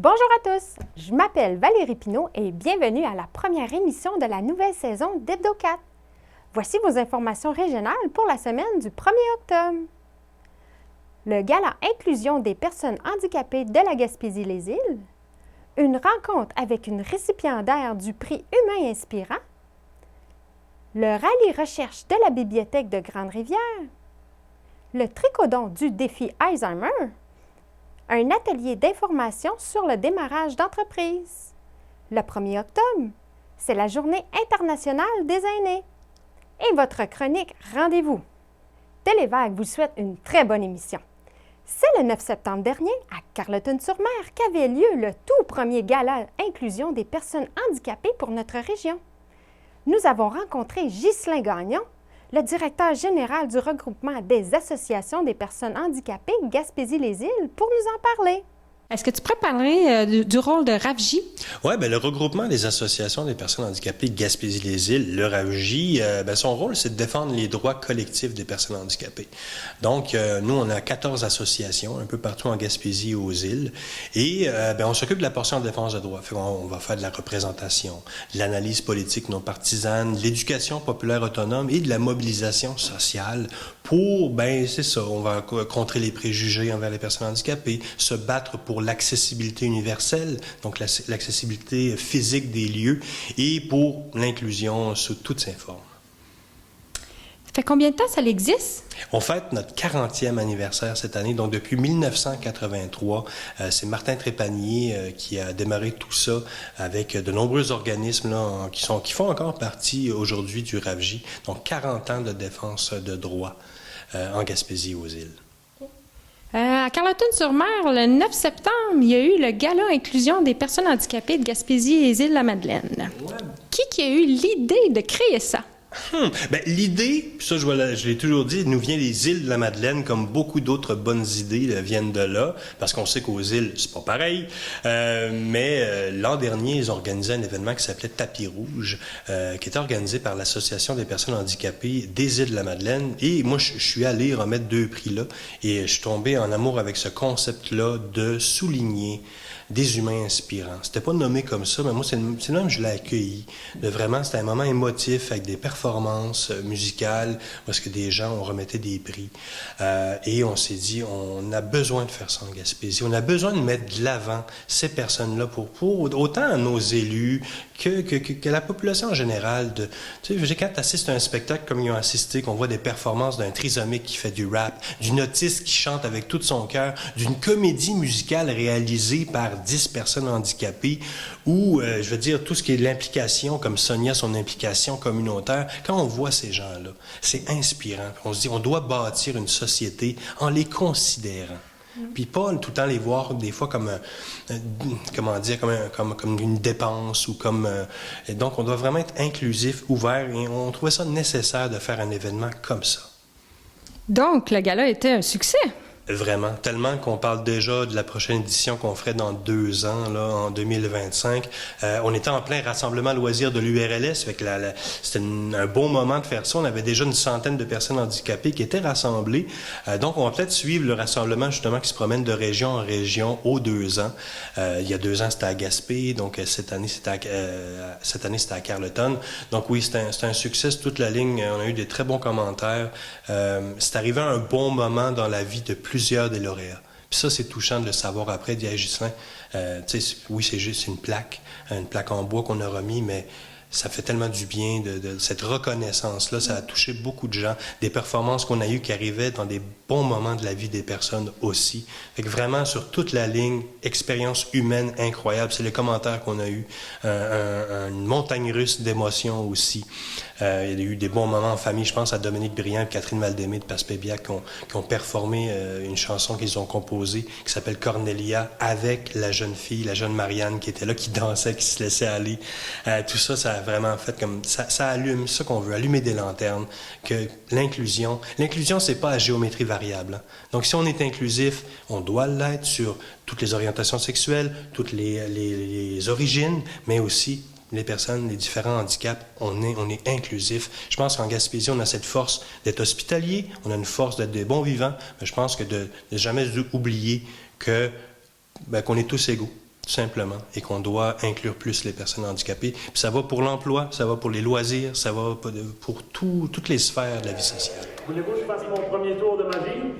Bonjour à tous, je m'appelle Valérie Pinault et bienvenue à la première émission de la nouvelle saison d'Hebdo4. Voici vos informations régionales pour la semaine du 1er octobre. Le Gala Inclusion des personnes handicapées de la Gaspésie-les-Îles, une rencontre avec une récipiendaire du prix Humain Inspirant, le rallye recherche de la Bibliothèque de Grande-Rivière, le tricodon du défi Alzheimer, un atelier d'information sur le démarrage d'entreprise. Le 1er octobre, c'est la Journée internationale des aînés. Et votre chronique Rendez-vous. Télévague vous souhaite une très bonne émission. C'est le 9 septembre dernier, à Carleton-sur-Mer, qu'avait lieu le tout premier gala Inclusion des personnes handicapées pour notre région. Nous avons rencontré Ghislain Gagnon, le directeur général du regroupement des associations des personnes handicapées Gaspésie-les-Îles, pour nous en parler. Est-ce que tu pourrais parler du rôle de RAVJ? Oui, bien, le regroupement des associations des personnes handicapées Gaspésie-les-Îles, le RAVJ, son rôle, c'est de défendre les droits collectifs des personnes handicapées. Donc, nous, on a 14 associations un peu partout en Gaspésie et aux îles, et on s'occupe de la portion de défense de droits. On va faire de la représentation, de l'analyse politique non partisane, de l'éducation populaire autonome et de la mobilisation sociale pour, c'est ça, on va contrer les préjugés envers les personnes handicapées, se battre pour l'accessibilité universelle, donc l'accessibilité physique des lieux, et pour l'inclusion sous toutes ses formes. Ça fait combien de temps ça existe? On fête notre 40e anniversaire cette année, donc depuis 1983. C'est Martin Trépanier qui a démarré tout ça avec de nombreux organismes là, qui font encore partie aujourd'hui du RAVJ. Donc 40 ans de défense de droits en Gaspésie aux îles. À Carleton-sur-Mer, le 9 septembre, il y a eu le Gala Inclusion des personnes handicapées de Gaspésie et les Îles-de-la-Madeleine. Ouais. Qui a eu l'idée de créer ça? L'idée, ça je l'ai toujours dit, nous vient des îles de la Madeleine, comme beaucoup d'autres bonnes idées viennent de là, parce qu'on sait qu'aux îles, c'est pas pareil. Mais l'an dernier, ils ont organisé un événement qui s'appelait Tapis Rouge, qui était organisé par l'Association des personnes handicapées des îles de la Madeleine. Et moi, je suis allé remettre 2 prix là, et je suis tombé en amour avec ce concept-là de souligner des humains inspirants. C'était pas nommé comme ça, mais moi, c'est le même que je l'ai accueilli. Vraiment, c'était un moment émotif avec des performances musicales, parce que des gens, on remettait des prix. Et on s'est dit, on a besoin de faire ça en Gaspésie. On a besoin de mettre de l'avant ces personnes-là pour autant à nos élus que la population en général. Tu sais, quand tu assistes à un spectacle comme ils ont assisté, qu'on voit des performances d'un trisomique qui fait du rap, d'une autiste qui chante avec tout son cœur, d'une comédie musicale réalisée par 10 personnes handicapées, ou, tout ce qui est l'implication, comme Sonia, son implication communautaire, quand on voit ces gens-là, c'est inspirant. On se dit, on doit bâtir une société en les considérant. Puis pas tout le temps les voir des fois comme une dépense ou comme donc on doit vraiment être inclusif, ouvert, et on trouvait ça nécessaire de faire un événement comme ça. Donc le gala était un succès. Vraiment, tellement qu'on parle déjà de la prochaine édition qu'on ferait dans 2 ans, là, en 2025. On était en plein rassemblement loisir de l'URLS, c'était un bon moment de faire ça. On avait déjà une centaine de personnes handicapées qui étaient rassemblées. Donc, on va peut-être suivre le rassemblement, justement, qui se promène de région en région aux 2 ans. Il y a 2 ans, c'était à Gaspé, donc cette année, c'était à Carleton. Donc oui, c'est un succès, toute la ligne. On a eu des très bons commentaires. C'est arrivé à un bon moment dans la vie de plusieurs des lauréats. Puis ça, c'est touchant de le savoir après, dit à Ghislain. Oui, c'est juste une plaque en bois qu'on a remis, mais ça fait tellement du bien de cette reconnaissance-là. Ça a touché beaucoup de gens. Des performances qu'on a eues qui arrivaient dans des bons moments de la vie des personnes aussi. Fait que vraiment, sur toute la ligne, expérience humaine incroyable. C'est les commentaires qu'on a eus. Une montagne russe d'émotions aussi. Il y a eu des bons moments en famille. Je pense à Dominique Briand et Catherine Maldemé de Passepébiac qui ont performé une chanson qu'ils ont composée qui s'appelle Cornelia avec la jeune fille, la jeune Marianne qui était là, qui dansait, qui se laissait aller. Tout ça, ça a vraiment fait comme... Ça allume, c'est ça qu'on veut, allumer des lanternes. Que l'inclusion, c'est pas à géométrie variable. Hein. Donc, si on est inclusif, on doit l'être sur toutes les orientations sexuelles, toutes les origines, mais aussi les personnes, les différents handicaps, on est inclusif. Je pense qu'en Gaspésie, on a cette force d'être hospitalier, on a une force d'être des bons vivants, mais je pense que de jamais oublier qu'on est tous égaux. tout simplement, et qu'on doit inclure plus les personnes handicapées. Puis ça va pour l'emploi, ça va pour les loisirs, ça va pour toutes les sphères de la vie sociale. Voulez-vous que je fasse mon premier tour de ma vie?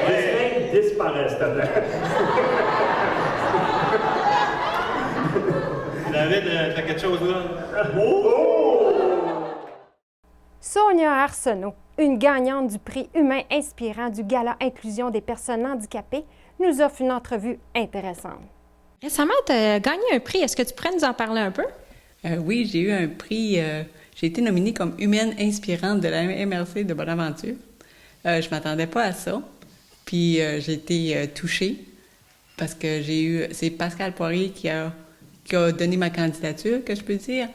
Les seins disparaissent, s'il te plaît. David, tu as quelque chose là? Sonia Arsenault, une gagnante du prix Humain inspirant du Gala Inclusion des personnes handicapées, nous offre une entrevue intéressante. Récemment, tu as gagné un prix. Est-ce que tu pourrais nous en parler un peu? Oui, j'ai eu un prix. J'ai été nominée comme humaine inspirante de la MRC de Bonaventure. Je ne m'attendais pas à ça. Puis j'ai été touchée parce que c'est Pascal Poirier qui a donné ma candidature, que je peux dire.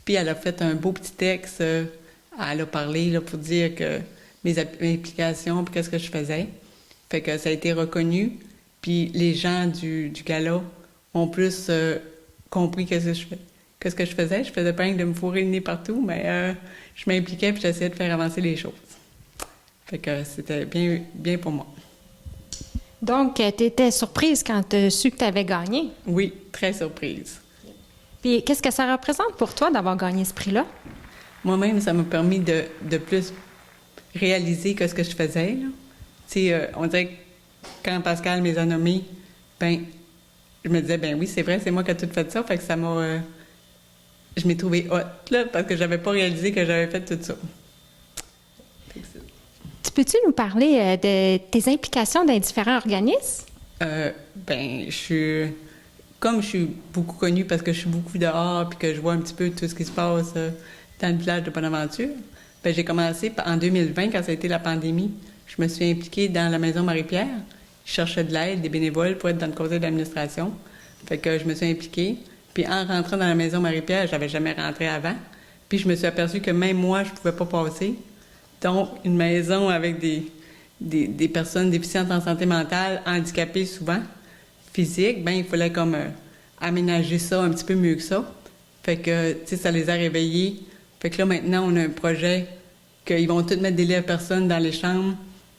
Puis elle a fait un beau petit texte. Elle a parlé là, pour dire que mes implications, puis qu'est-ce que je faisais. Fait que ça a été reconnu. Puis les gens du gala ont plus compris qu'est-ce que je faisais. Je faisais pas rien que de me fourrer le nez partout, mais je m'impliquais puis j'essayais de faire avancer les choses. Fait que c'était bien pour moi. Donc, tu étais surprise quand tu as su que tu avais gagné. Oui, très surprise. Puis, qu'est-ce que ça représente pour toi d'avoir gagné ce prix-là? Moi-même, ça m'a permis de plus réaliser ce que je faisais. Tu sais, on dirait que quand Pascal me les a nommés, je me disais, oui, c'est vrai, c'est moi qui ai tout fait ça. Fait que ça m'a... je m'ai trouvée hot, là, parce que j'avais pas réalisé que j'avais fait tout ça. Peux-tu nous parler de tes implications dans différents organismes? Comme je suis beaucoup connue parce que je suis beaucoup dehors puis que je vois un petit peu tout ce qui se passe dans le village de Bonaventure, j'ai commencé en 2020, quand ça a été la pandémie. Je me suis impliquée dans la Maison Marie-Pierre. Je cherchais de l'aide, des bénévoles pour être dans le conseil d'administration. Fait que je me suis impliquée. Puis en rentrant dans la Maison Marie-Pierre, j'avais jamais rentré avant. Puis je me suis aperçue que même moi, je pouvais pas passer. Donc, une maison avec des personnes déficientes en santé mentale, handicapées souvent, physiques, il fallait comme aménager ça un petit peu mieux que ça. Fait que, tu sais, ça les a réveillés. Fait que là, maintenant, on a un projet qu'ils vont tous mettre des lits à personnes dans les chambres,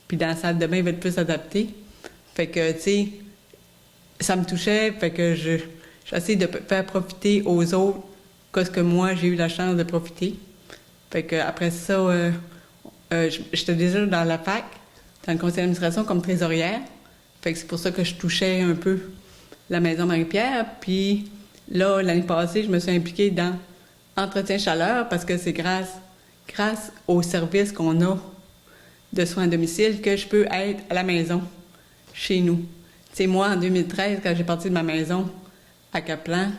puis dans la salle de bain, il va être plus adapté. Fait que, tu sais, ça me touchait, fait que j'essaie de faire profiter aux autres ce que moi, j'ai eu la chance de profiter. Fait que après ça, j'étais déjà dans la fac, dans le conseil d'administration comme trésorière. Fait que c'est pour ça que je touchais un peu la Maison Marie-Pierre. Puis là, l'année passée, je me suis impliquée dans Entretien Chaleur parce que c'est grâce au service qu'on a de soins à domicile que je peux être à la maison, chez nous. Tu sais, moi, en 2013, quand j'ai parti de ma maison à Caplan,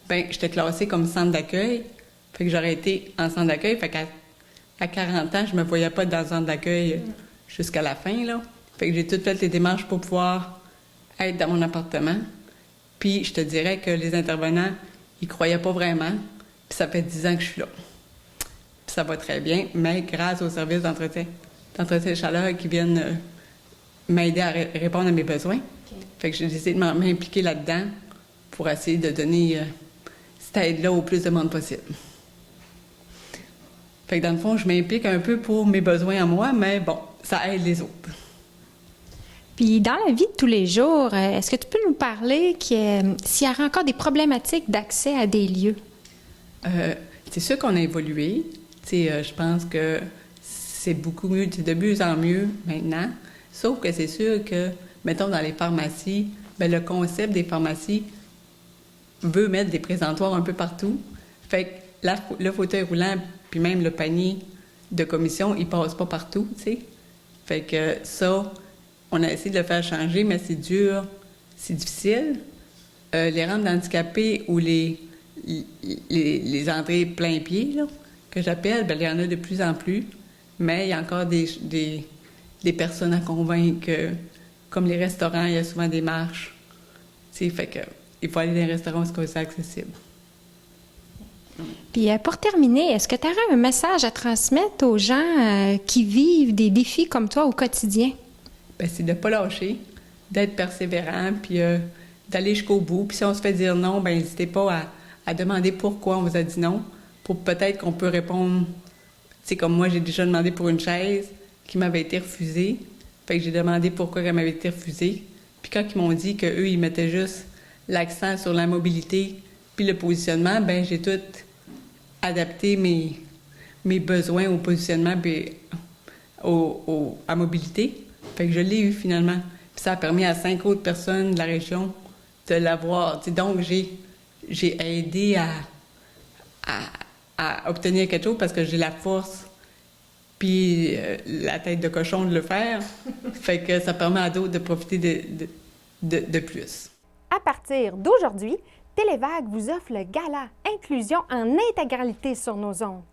j'étais classée comme centre d'accueil. Fait que j'aurais été en centre d'accueil. Fait qu'à 40 ans, je me voyais pas dans le centre d'accueil jusqu'à la fin, là. Fait que j'ai toutes fait les démarches pour pouvoir être dans mon appartement. Puis, je te dirais que les intervenants, ils croyaient pas vraiment. Puis ça fait 10 ans que je suis là. Puis ça va très bien, mais grâce aux services d'entretien chaleur qui viennent m'aider à répondre à mes besoins. Okay. Fait que j'ai décidé de m'impliquer là-dedans pour essayer de donner cette aide-là au plus de monde possible. Fait que dans le fond, je m'implique un peu pour mes besoins à moi, mais bon, ça aide les autres. Puis dans la vie de tous les jours, est-ce que tu peux nous parler s'il y a encore des problématiques d'accès à des lieux? C'est sûr qu'on a évolué. Je pense que c'est beaucoup mieux, c'est de mieux en mieux maintenant. Sauf que c'est sûr que, mettons, dans les pharmacies, le concept des pharmacies veut mettre des présentoirs un peu partout. Fait que le fauteuil roulant, puis même le panier de commission, il passe pas partout, tu sais. Fait que ça, on a essayé de le faire changer, mais c'est dur, c'est difficile. Les rampes d'handicapés ou les entrées plein pied, là, que j'appelle, il y en a de plus en plus, mais il y a encore des personnes à convaincre, comme les restaurants, il y a souvent des marches. Tu sais, fait que il faut aller dans les restaurants parce que c'est accessible. Puis pour terminer, est-ce que tu aurais un message à transmettre aux gens qui vivent des défis comme toi au quotidien? C'est de ne pas lâcher, d'être persévérant, puis d'aller jusqu'au bout. Puis si on se fait dire non, n'hésitez pas à demander pourquoi on vous a dit non, pour peut-être qu'on peut répondre. Tu sais, comme moi, j'ai déjà demandé pour une chaise qui m'avait été refusée. Fait que j'ai demandé pourquoi elle m'avait été refusée. Puis quand ils m'ont dit qu'eux, ils mettaient juste l'accent sur la mobilité puis le positionnement, ben j'ai tout adapté mes besoins au positionnement puis à mobilité. Fait que je l'ai eu finalement. Puis ça a permis à 5 autres personnes de la région de l'avoir. T'sais, donc, j'ai aidé à obtenir quelque chose parce que j'ai la force puis la tête de cochon de le faire. Fait que ça permet à d'autres de profiter de plus. À partir d'aujourd'hui, Télévague vous offre le gala Inclusion en intégralité sur nos ondes.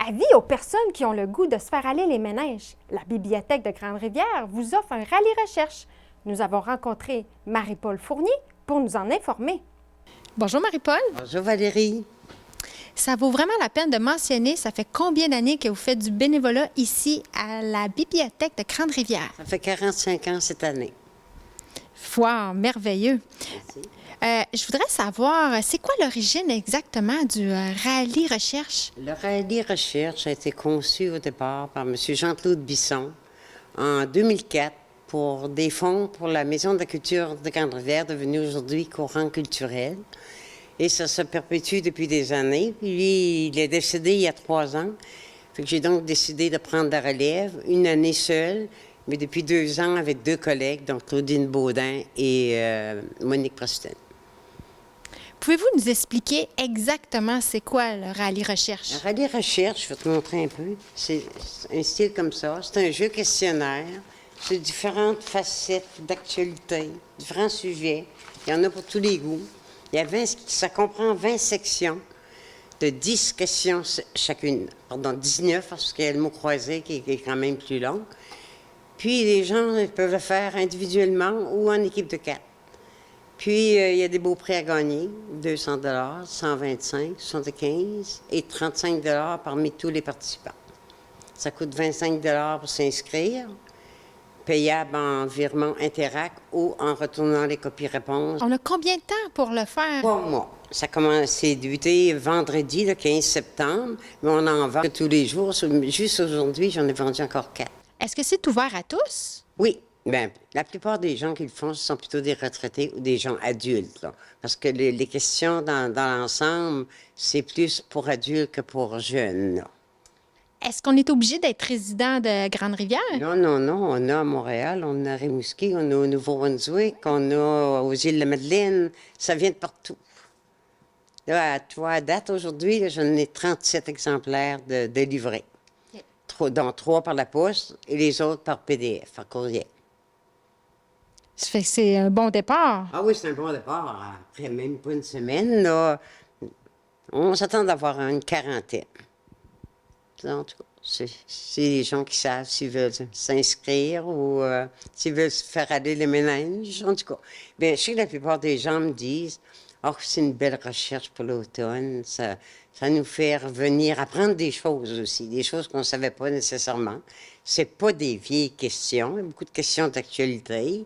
Avis aux personnes qui ont le goût de se faire aller les méninges. La Bibliothèque de Grande-Rivière vous offre un rallye recherche. Nous avons rencontré Marie-Paul Fournier pour nous en informer. Bonjour Marie-Paul. Bonjour Valérie. Ça vaut vraiment la peine de mentionner, ça fait combien d'années que vous faites du bénévolat ici à la Bibliothèque de Grande-Rivière? Ça fait 45 ans cette année. Wow, merveilleux. Merci. Je voudrais savoir, c'est quoi l'origine exactement du rallye recherche? Le rallye recherche a été conçu au départ par M. Jean-Claude Bisson en 2004 pour des fonds pour la Maison de la culture de Grande-Rivière, devenue aujourd'hui Courant culturel. Et ça se perpétue depuis des années. Puis lui, il est décédé il y a 3 ans. Fait que j'ai donc décidé de prendre la relève, une année seule, mais depuis 2 ans avec 2 collègues, donc Claudine Baudin et Monique Preston. Pouvez-vous nous expliquer exactement c'est quoi le rallye recherche? Le rallye recherche, je vais te montrer un peu. C'est un style comme ça. C'est un jeu questionnaire. C'est différentes facettes d'actualité, différents sujets. Il y en a pour tous les goûts. Ça comprend 20 sections de 10 questions chacune. Pardon, 19, parce qu'il y a le mot croisé qui est quand même plus long. Puis, les gens peuvent le faire individuellement ou en équipe de 4. Puis, il y a des beaux prix à gagner, 200 $, 125, 75 et 35 $ parmi tous les participants. Ça coûte 25 $ pour s'inscrire, payable en virement Interac ou en retournant les copies-réponses. On a combien de temps pour le faire? 3 mois. Ça a commencé débuté vendredi, le 15 septembre, mais on en vend tous les jours. Juste aujourd'hui, j'en ai vendu encore 4. Est-ce que c'est ouvert à tous? Oui. Bien, la plupart des gens qui le font, ce sont plutôt des retraités ou des gens adultes. Là. Parce que les questions dans l'ensemble, c'est plus pour adultes que pour jeunes. Là. Est-ce qu'on est obligé d'être résident de Grande-Rivière? Non, non, non. On a à Montréal, on a à Rimouski, on a au Nouveau-Brunswick, on a aux îles-de-la-Madeleine. Ça vient de partout. Là, à date, aujourd'hui, là, j'en ai 37 exemplaires de livrets. Okay. Dont 3 par la poste et les autres par PDF, par courriel. Ça fait que c'est un bon départ. Ah oui, c'est un bon départ. Après même pas une semaine, là, on s'attend d'avoir une quarantaine. En tout cas, c'est les gens qui savent s'ils veulent s'inscrire ou s'ils veulent se faire aller les méninges. En tout cas, bien, je sais que la plupart des gens me disent « Oh, c'est une belle recherche pour l'automne. Ça nous fait revenir, apprendre des choses aussi, des choses qu'on ne savait pas nécessairement. C'est pas des vieilles questions, il y a beaucoup de questions d'actualité.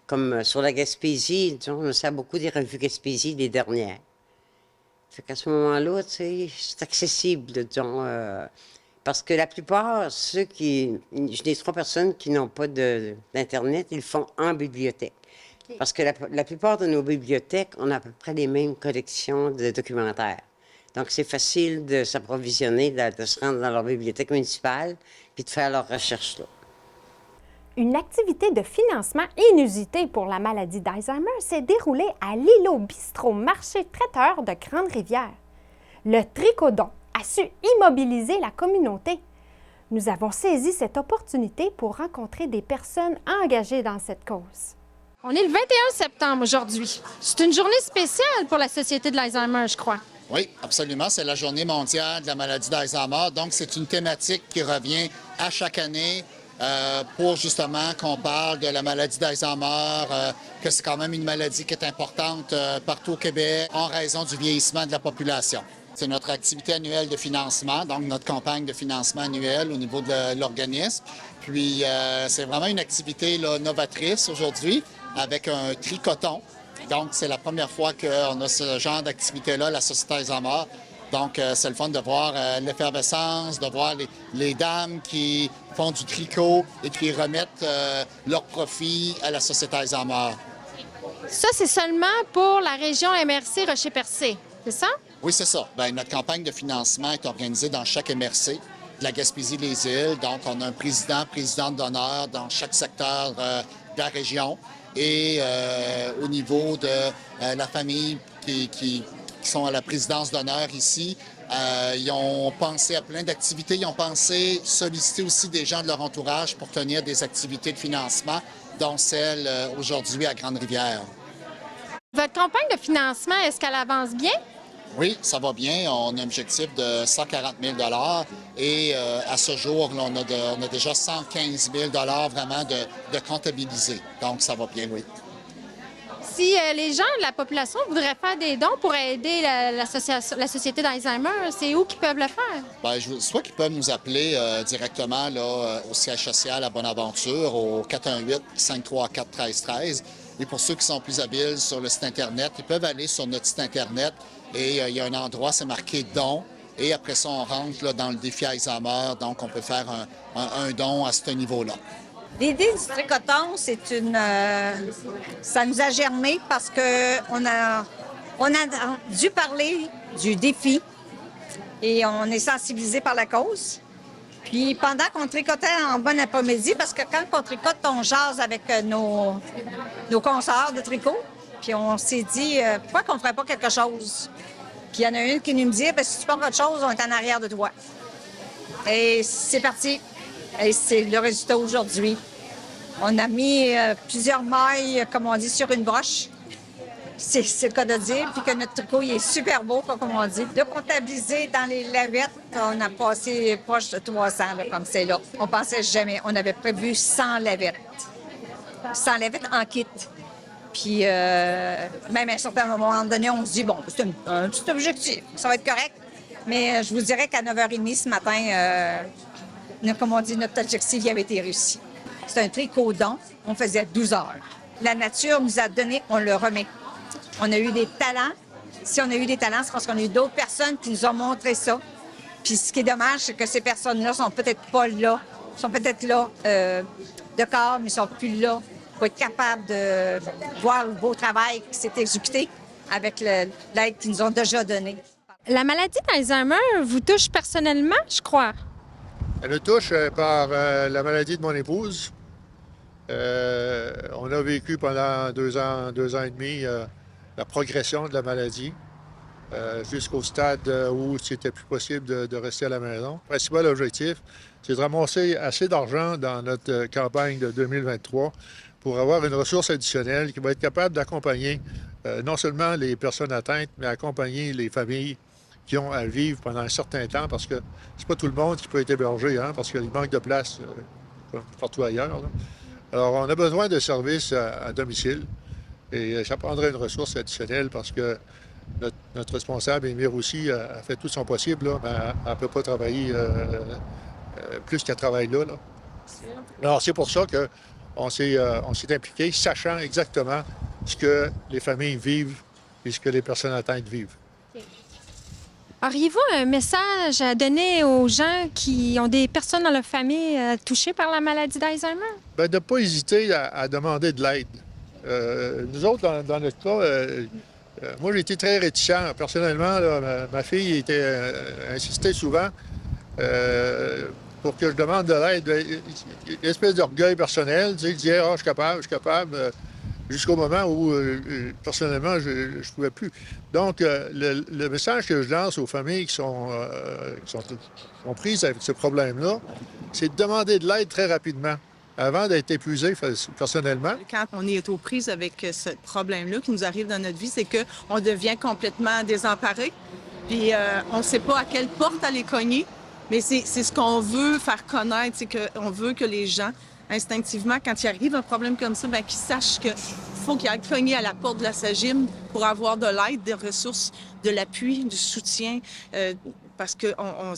Comme sur la Gaspésie, disons, on sait beaucoup des revues Gaspésie, les dernières. Fait qu'à ce moment-là, tu sais, c'est accessible, disons, parce que la plupart, j'ai 3 personnes qui n'ont pas d'Internet, ils le font en bibliothèque. Okay. Parce que la plupart de nos bibliothèques, on a à peu près les mêmes collections de documentaires. Donc, c'est facile de s'approvisionner, de se rendre dans leur bibliothèque municipale, puis de faire leurs recherches là. Une activité de financement inusitée pour la maladie d'Alzheimer s'est déroulée à l'îlot bistrot marché traiteur de Grande-Rivière. Le Tricodon a su immobiliser la communauté. Nous avons saisi cette opportunité pour rencontrer des personnes engagées dans cette cause. On est le 21 septembre aujourd'hui. C'est une journée spéciale pour la Société de l'Alzheimer, je crois. Oui, absolument. C'est la journée mondiale de la maladie d'Alzheimer. Donc, c'est une thématique qui revient à chaque année pour justement qu'on parle de la maladie d'Alzheimer, que c'est quand même une maladie qui est importante partout au Québec en raison du vieillissement de la population. C'est notre activité annuelle de financement, donc notre campagne de financement annuelle au niveau de l'organisme. Puis, c'est vraiment une activité là, novatrice aujourd'hui avec un tricoton. Donc, c'est la première fois qu'on a ce genre d'activité-là, la Société Alzheimer. Donc, c'est le fun de voir l'effervescence, de voir les dames qui font du tricot et qui remettent leurs profits à la Société Alzheimer. Ça, c'est seulement pour la région MRC Rocher-Percé, c'est ça? Oui, c'est ça. Bien, notre campagne de financement est organisée dans chaque MRC de la Gaspésie-les-Îles. Donc, on a un président, présidente d'honneur dans chaque secteur de la région. Et au niveau de la famille qui sont à la présidence d'honneur ici, ils ont pensé à plein d'activités. Ils ont pensé solliciter aussi des gens de leur entourage pour tenir des activités de financement, dont celle aujourd'hui à Grande-Rivière. Votre campagne de financement, est-ce qu'elle avance bien? Oui, ça va bien. On a un objectif de 140 000 et à ce jour, là, on a déjà 115 000 vraiment de comptabilisés. Donc, ça va bien, oui. Si les gens de la population voudraient faire des dons pour aider la Société d'Alzheimer, c'est où qu'ils peuvent le faire? Bien, soit qu'ils peuvent nous appeler directement là, au siège social à Bonaventure au 418-534-1313. Et pour ceux qui sont plus habiles sur le site Internet, ils peuvent aller sur notre site Internet et il y a un endroit, c'est marqué « Don ». Et après ça, on rentre là, dans le défi Alzheimer, donc on peut faire un don à ce niveau-là. L'idée du tricoton, ça nous a germé parce qu'on a dû parler du défi et on est sensibilisé par la cause. Puis pendant qu'on tricotait en bon après-midi, parce que quand on tricote, on jase avec nos consoeurs de tricot, puis on s'est dit, pourquoi qu'on ne ferait pas quelque chose? Puis il y en a une qui nous dit, si tu portes autre chose, on est en arrière de toi. Et c'est parti. Et c'est le résultat aujourd'hui. On a mis plusieurs mailles, comme on dit, sur une broche. C'est le cas de dire. Puis que notre tricot, il est super beau, comme on dit. De comptabiliser dans les lavettes, on a passé proche de 300, là, comme c'est là. On pensait jamais. On avait prévu 100 lavettes. 100 lavettes en kit. Puis même à un certain moment donné, on se dit, bon, c'est un petit objectif. Ça va être correct. Mais je vous dirais qu'à 9h30 ce matin, comme on dit, notre objectif, il avait été réussi. C'est un tricot don. On faisait 12 heures. La nature nous a donné, on le remet. On a eu des talents. Si on a eu des talents, c'est parce qu'on a eu d'autres personnes qui nous ont montré ça. Puis ce qui est dommage, c'est que ces personnes-là sont peut-être pas là. Sont peut-être là de corps, mais ils sont plus là pour être capables de voir le beau travail qui s'est exécuté avec l'aide qu'ils nous ont déjà donnée. La maladie d'Alzheimer vous touche personnellement, je crois. Elle me touche par la maladie de mon épouse. On a vécu pendant 2 ans et demi la progression de la maladie jusqu'au stade où c'était plus possible de rester à la maison. Le principal objectif, c'est de ramasser assez d'argent dans notre campagne de 2023 pour avoir une ressource additionnelle qui va être capable d'accompagner non seulement les personnes atteintes, mais accompagner les familles qui ont à vivre pendant un certain temps, parce que c'est pas tout le monde qui peut être hébergé, parce qu'il manque de place partout ailleurs. Là. Alors, on a besoin de services à domicile, et ça prendrait une ressource additionnelle parce que notre responsable, Émile Roussy, a fait tout son possible, là, mais elle ne peut pas travailler plus qu'elle travaille là. Alors, c'est pour ça qu'on s'est impliqué, sachant exactement ce que les familles vivent et ce que les personnes atteintes vivent. Auriez-vous un message à donner aux gens qui ont des personnes dans leur famille touchées par la maladie d'Alzheimer? Bien, de ne pas hésiter à demander de l'aide. Nous autres, dans notre cas, moi, j'ai été très réticent. Personnellement, là, ma fille insistait souvent pour que je demande de l'aide. Une espèce d'orgueil personnel, tu sais, disait « Ah, je suis capable », jusqu'au moment où, personnellement, je ne pouvais plus. Donc, le message que je lance aux familles qui sont prises avec ce problème-là, c'est de demander de l'aide très rapidement, avant d'être épuisé personnellement. Quand on est aux prises avec ce problème-là qui nous arrive dans notre vie, c'est qu'on devient complètement désemparé. Puis, on ne sait pas à quelle porte aller cogner, mais c'est ce qu'on veut faire connaître, c'est qu'on veut que les gens, instinctivement, quand il arrive un problème comme ça, bien, qu'ils sachent qu'il faut qu'ils aillent cogner à la porte de la SAGIM pour avoir de l'aide, des ressources, de l'appui, du soutien, parce qu'on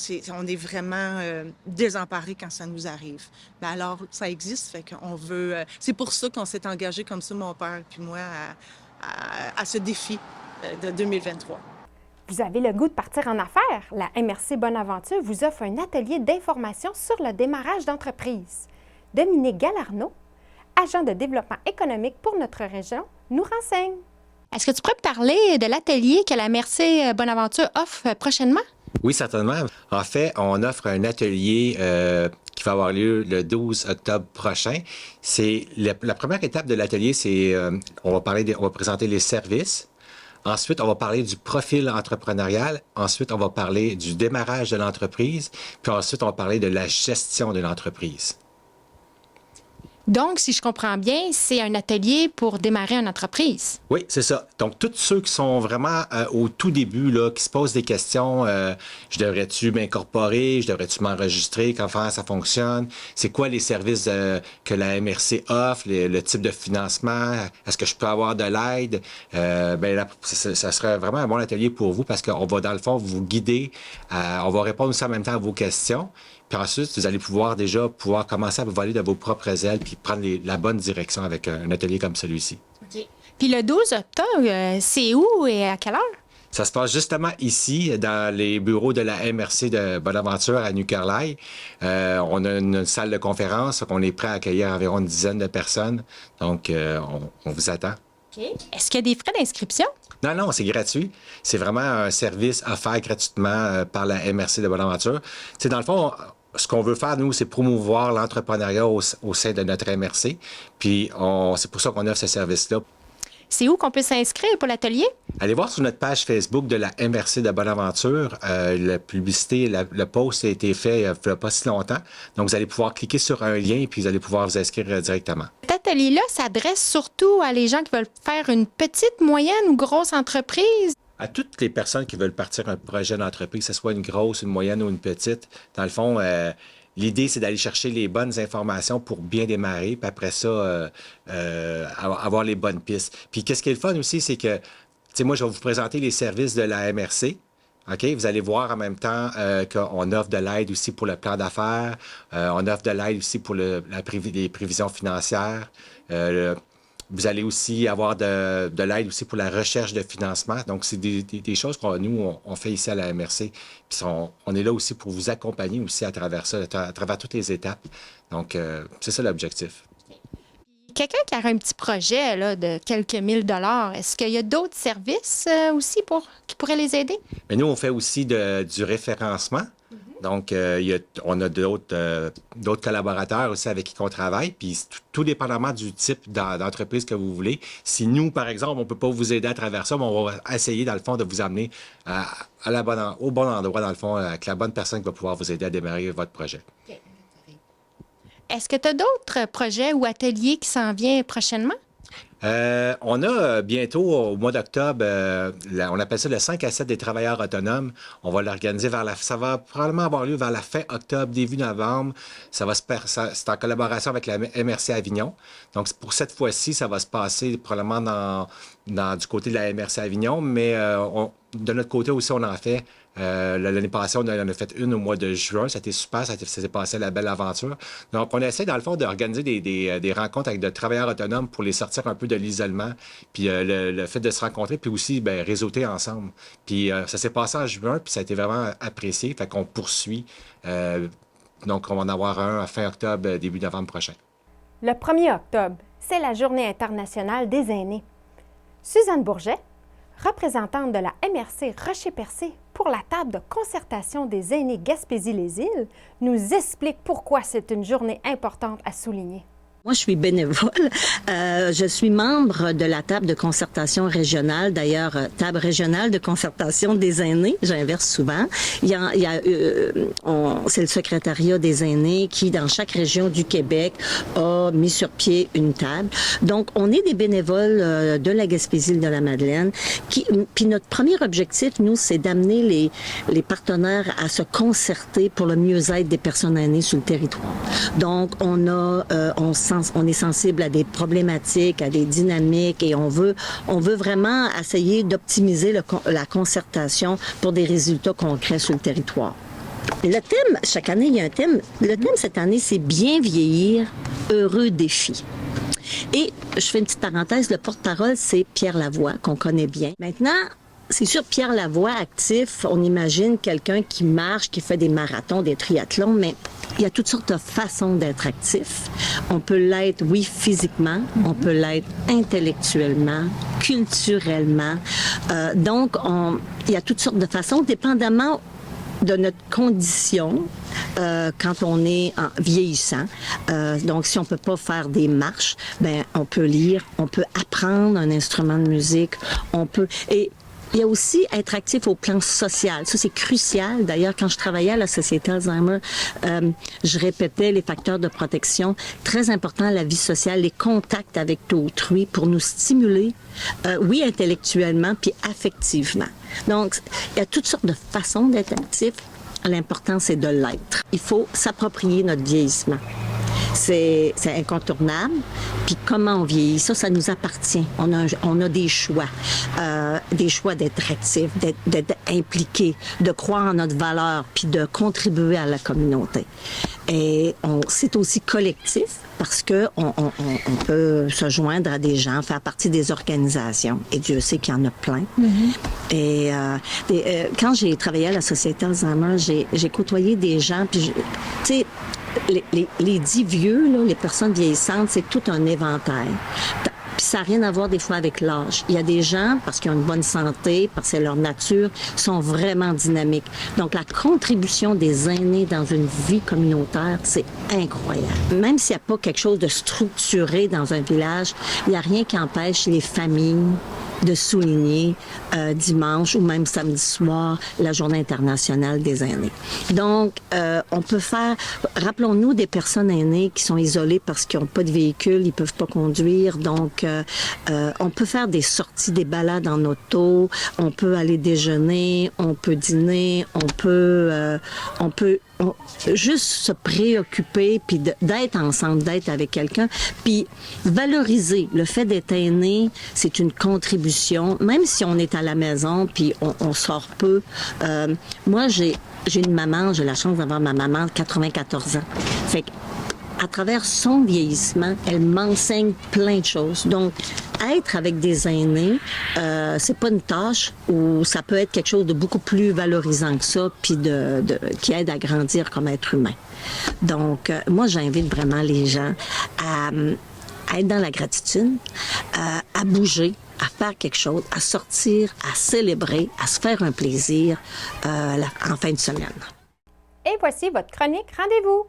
est vraiment désemparés quand ça nous arrive. Bien, alors, ça existe, fait qu'on veut... c'est pour ça qu'on s'est engagé comme ça, mon père puis moi, à ce défi de 2023. Vous avez le goût de partir en affaires? La MRC Bonaventure vous offre un atelier d'information sur le démarrage d'entreprise. Dominique Galarneau, agent de développement économique pour notre région, nous renseigne. Est-ce que tu pourrais me parler de l'atelier que la MRC Bonaventure offre prochainement? Oui, certainement. En fait, on offre un atelier qui va avoir lieu le 12 octobre prochain. C'est la première étape de l'atelier, c'est on va présenter les services. Ensuite, on va parler du profil entrepreneurial. Ensuite, on va parler du démarrage de l'entreprise. Puis ensuite, on va parler de la gestion de l'entreprise. Donc, si je comprends bien, c'est un atelier pour démarrer une entreprise. Oui, c'est ça. Donc, tous ceux qui sont vraiment au tout début, là, qui se posent des questions, je devrais-tu m'incorporer, je devrais-tu m'enregistrer, comment ça fonctionne, c'est quoi les services que la MRC offre, le type de financement, est-ce que je peux avoir de l'aide? Ça serait vraiment un bon atelier pour vous parce qu'on va, dans le fond, vous guider, on va répondre aussi en même temps à vos questions. Puis ensuite, vous allez pouvoir commencer à vous voler de vos propres ailes puis prendre la bonne direction avec un atelier comme celui-ci. OK. Puis le 12 octobre, c'est où et à quelle heure? Ça se passe justement ici, dans les bureaux de la MRC de Bonaventure à New Carlisle. On a une salle de conférence, on est prêt à accueillir environ une dizaine de personnes. Donc, on vous attend. OK. Est-ce qu'il y a des frais d'inscription? Non, c'est gratuit. C'est vraiment un service offert gratuitement par la MRC de Bonaventure. C'est dans le fond, ce qu'on veut faire, nous, c'est promouvoir l'entrepreneuriat au sein de notre MRC. Puis, c'est pour ça qu'on offre ce service-là. C'est où qu'on peut s'inscrire pour l'atelier? Allez voir sur notre page Facebook de la MRC de Bonaventure. La publicité, le post a été fait il n'y a pas si longtemps. Donc, vous allez pouvoir cliquer sur un lien et puis vous allez pouvoir vous inscrire directement. Cet atelier-là s'adresse surtout à les gens qui veulent faire une petite, moyenne ou grosse entreprise. À toutes les personnes qui veulent partir un projet d'entreprise, que ce soit une grosse, une moyenne ou une petite, dans le fond, l'idée, c'est d'aller chercher les bonnes informations pour bien démarrer, puis après ça, avoir les bonnes pistes. Puis qu'est-ce qui est le fun aussi, c'est que, tu sais, moi, je vais vous présenter les services de la MRC. OK? Vous allez voir en même temps qu'on offre de l'aide aussi pour le plan d'affaires, on offre de l'aide aussi pour les prévisions financières. Vous allez aussi avoir de l'aide aussi pour la recherche de financement. Donc, c'est des choses qu'on nous, on fait ici à la MRC. Puis on est là aussi pour vous accompagner aussi à travers ça, à travers toutes les étapes. Donc, c'est ça l'objectif. Quelqu'un qui a un petit projet là, de quelques $1000, est-ce qu'il y a d'autres services aussi qui pourraient les aider? Mais nous, on fait aussi du référencement. Donc, on a d'autres collaborateurs aussi avec qui on travaille. Puis, tout dépendamment du type d'entreprise que vous voulez. Si nous, par exemple, on ne peut pas vous aider à travers ça, mais on va essayer, dans le fond, de vous amener au bon endroit, dans le fond, avec la bonne personne qui va pouvoir vous aider à démarrer votre projet. Okay. Est-ce que tu as d'autres projets ou ateliers qui s'en viennent prochainement? On a bientôt, au mois d'octobre, on appelle ça le 5 à 7 des travailleurs autonomes. On va l'organiser ça va probablement avoir lieu vers la fin octobre, début novembre. C'est en collaboration avec la MRC Avignon. Donc, pour cette fois-ci, ça va se passer probablement du côté de la MRC Avignon, mais de notre côté aussi, on en fait. L'année passée, on en a fait une au mois de juin. Ça a été super, ça s'est passé la belle aventure. Donc, on essaie, dans le fond, d'organiser des rencontres avec de travailleurs autonomes pour les sortir un peu de l'isolement, puis le fait de se rencontrer, puis aussi réseauter ensemble. Puis ça s'est passé en juin, puis ça a été vraiment apprécié. Fait qu'on poursuit. Donc, on va en avoir un à fin octobre, début novembre prochain. Le 1er octobre, c'est la Journée internationale des aînés. Suzanne Bourget, représentante de la MRC Rocher-Percé pour la table de concertation des aînés Gaspésie-les-Îles, nous explique pourquoi c'est une journée importante à souligner. Moi, je suis bénévole. Je suis membre de la table de concertation régionale. D'ailleurs, table régionale de concertation des aînés. J'inverse souvent. C'est le secrétariat des aînés qui, dans chaque région du Québec, a mis sur pied une table. Donc, on est des bénévoles de la Gaspésie de la Madeleine. Puis notre premier objectif, nous, c'est d'amener les partenaires à se concerter pour le mieux-être des personnes aînées sur le territoire. Donc, on est sensible à des problématiques, à des dynamiques et on veut vraiment essayer d'optimiser la concertation pour des résultats concrets sur le territoire. Le thème, chaque année, il y a un thème. Le thème cette année, c'est bien vieillir, heureux défi. Et je fais une petite parenthèse, le porte-parole, c'est Pierre Lavoie, qu'on connaît bien. Maintenant, c'est sûr, Pierre Lavoie, actif, on imagine quelqu'un qui marche, qui fait des marathons, des triathlons, mais il y a toutes sortes de façons d'être actif. On peut l'être, oui, physiquement, on peut l'être intellectuellement, culturellement. Donc, il y a toutes sortes de façons, dépendamment de notre condition quand on est vieillissant. Donc, si on peut pas faire des marches, ben on peut lire, on peut apprendre un instrument de musique, on peut... Et il y a aussi être actif au plan social. Ça, c'est crucial. D'ailleurs, quand je travaillais à la Société Alzheimer, je répétais les facteurs de protection. Très important, la vie sociale, les contacts avec autrui pour nous stimuler, oui, intellectuellement, puis affectivement. Donc, il y a toutes sortes de façons d'être actif. L'important, c'est de l'être. Il faut s'approprier notre vieillissement. C'est incontournable. Puis comment on vieillit, ça nous appartient. On a des choix d'être actif, d'être impliqué, de croire en notre valeur, puis de contribuer à la communauté. Et c'est aussi collectif parce que on peut se joindre à des gens, faire partie des organisations. Et Dieu sait qu'il y en a plein. Et quand j'ai travaillé à la Société Alzheimer, j'ai côtoyé des gens, puis tu sais, les dits vieux, là, les personnes vieillissantes, c'est tout un éventail. Puis ça n'a rien à voir des fois avec l'âge. Il y a des gens, parce qu'ils ont une bonne santé, parce que c'est leur nature, sont vraiment dynamiques. Donc la contribution des aînés dans une vie communautaire, c'est incroyable. Même s'il n'y a pas quelque chose de structuré dans un village, il n'y a rien qui empêche les familles de souligner dimanche ou même samedi soir la Journée internationale des aînés. Donc, on peut faire... Rappelons-nous des personnes aînées qui sont isolées parce qu'ils n'ont pas de véhicule, ils peuvent pas conduire. Donc, on peut faire des sorties, des balades en auto, on peut aller déjeuner, on peut dîner, on peut juste se préoccuper puis d'être ensemble, d'être avec quelqu'un, puis valoriser le fait d'être aîné, c'est une contribution, même si on est à la maison puis on sort peu. Moi, j'ai une maman, j'ai la chance d'avoir ma maman de 94 ans. Fait que à travers son vieillissement, elle m'enseigne plein de choses. Donc, être avec des aînés, c'est pas une tâche ou ça peut être quelque chose de beaucoup plus valorisant que ça, puis qui aide à grandir comme être humain. Donc, moi, j'invite vraiment les gens à être dans la gratitude, à bouger, à faire quelque chose, à sortir, à célébrer, à se faire un plaisir en fin de semaine. Et voici votre chronique Rendez-vous.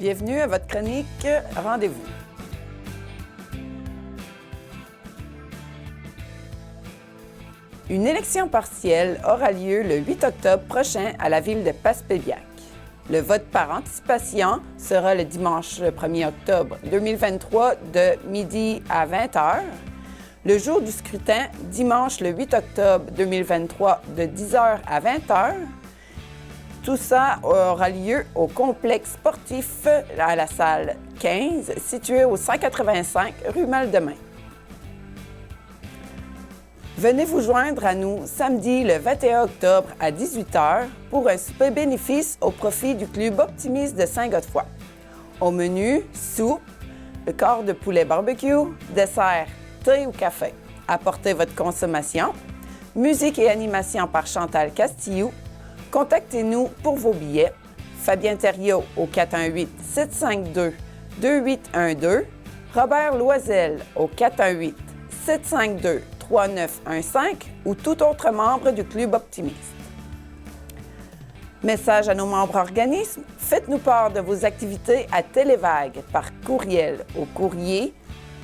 Bienvenue à votre chronique Rendez-vous. Une élection partielle aura lieu le 8 octobre prochain à la ville de Passepébiac. Le vote par anticipation sera le dimanche 1er octobre 2023 de midi à 20h. Le jour du scrutin, dimanche le 8 octobre 2023 de 10h à 20h. Tout ça aura lieu au complexe sportif à la salle 15, situé au 185 rue Mal-Demain. Venez vous joindre à nous samedi le 21 octobre à 18h pour un souper bénéfice au profit du Club Optimiste de Saint-Godefroy. Au menu, soupe, le corps de poulet barbecue, dessert, thé ou café. Apportez votre consommation. Musique et animation par Chantal Castillou. Contactez-nous pour vos billets. Fabien Thériault au 418-752-2812. Robert Loisel au 418-752-3915 ou tout autre membre du Club Optimiste. Message à nos membres organismes, faites-nous part de vos activités à Télévague par courriel au courrier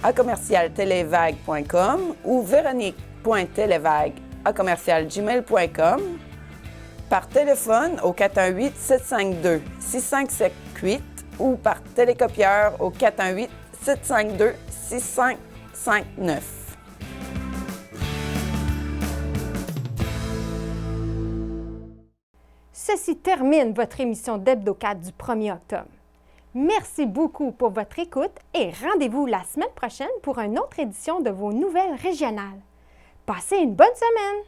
à commercialtélévague.com ou véronique.télévague@commercialgmail.com, par téléphone au 418-752-6578 ou par télécopieur au 418-752-6559. Ceci termine votre émission d'Hebdo4 du 1er octobre. Merci beaucoup pour votre écoute et rendez-vous la semaine prochaine pour une autre édition de vos nouvelles régionales. Passez une bonne semaine!